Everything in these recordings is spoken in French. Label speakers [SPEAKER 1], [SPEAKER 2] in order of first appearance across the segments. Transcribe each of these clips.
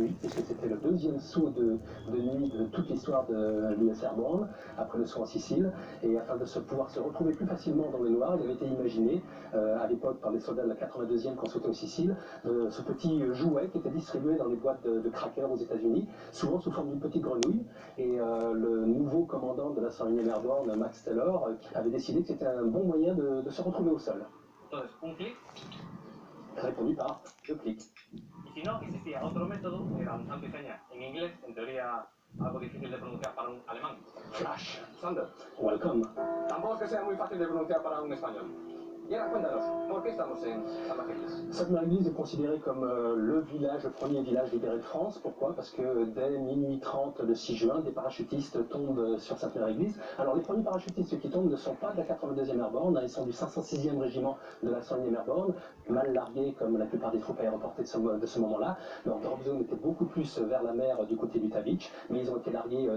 [SPEAKER 1] nuit, puisque c'était le deuxième saut de nuit de toute l'histoire de l'US Airborne, après le saut en Sicile. Et afin de pouvoir se retrouver plus facilement dans le noir, il avait été imaginé à l'époque par les soldats de la 82e qui ont sauté aux Sicile, ce petit jouet qui était distribué dans les boîtes de crackers aux États-Unis, souvent sous forme d'une petite grenouille. Et le nouveau commandant de la 101e Airborne, Max Taylor, avait décidé que c'était un bon moyen de se retrouver au sol.
[SPEAKER 2] Entonces, un clic.
[SPEAKER 1] Répondu par je clique.
[SPEAKER 2] Y si no existía otro método, que era un santo y seña en inglés, en teoría algo difícil de pronunciar para un alemán.
[SPEAKER 1] Flash. Thunder. Welcome.
[SPEAKER 3] Tampoco es que sea muy fácil de pronunciar para un español. Y ahora cuéntanos, ¿por qué estamos en San Martín?
[SPEAKER 1] Sainte-Mère-Église est considéré comme le premier village libéré de France. Pourquoi? Parce que dès minuit 30 le 6 juin, des parachutistes tombent sur Sainte-Mère-Église. Alors les premiers parachutistes qui tombent ne sont pas de la 82e Airborne, ils sont du 506e régiment de la 101e Airborne, mal largués comme la plupart des troupes aéroportées de ce moment-là. Leur drop zone était beaucoup plus vers la mer du côté d'Utah Beach, mais ils ont été largués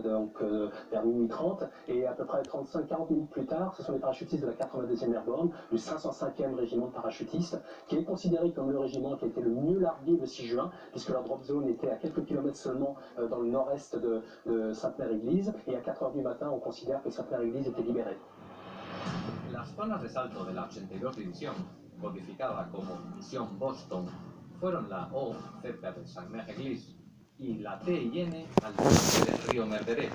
[SPEAKER 1] vers minuit 30 et à peu près 35-40 minutes plus tard, ce sont les parachutistes de la 82e Airborne, du 505e régiment de parachutistes, qui est considéré comme le régiment qui a été le mieux largué le 6 juin, puisque leur drop zone était à quelques kilomètres seulement dans le nord-est de Sainte-Mère-Église, et à 4 h du matin, on considère que Sainte-Mère-Église était libérée.
[SPEAKER 4] Las zonas de salto de la 82 División, codificada como Misión Boston, fueron la O cerca de Sainte-Mère-Église y la T y N al norte del río Merderet,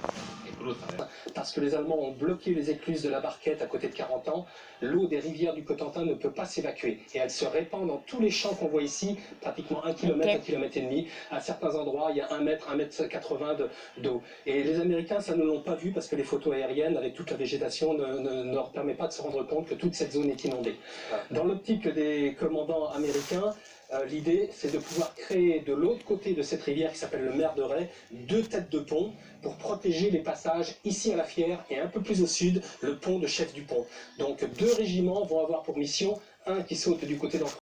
[SPEAKER 4] que cruza.
[SPEAKER 1] Parce que les Allemands ont bloqué les écluses de la Barquette à côté de Carentan, l'eau des rivières du Cotentin ne peut pas s'évacuer. Et elle se répand dans tous les champs qu'on voit ici, pratiquement 1 km, 1 km et demi. À certains endroits, il y a 1 mètre, 1 mètre 80 d'eau. Et les Américains, ça ne l'ont pas vu parce que les photos aériennes, avec toute la végétation, ne leur permettent pas de se rendre compte que toute cette zone est inondée. Dans l'optique des commandants américains, l'idée, c'est de pouvoir créer de l'autre côté de cette rivière qui s'appelle le Merderet, 2 têtes de pont pour protéger les passages ici à la Fière et un peu plus au sud, le pont de Chef du Pont. Donc 2 régiments vont avoir pour mission un qui saute du côté d'Antoine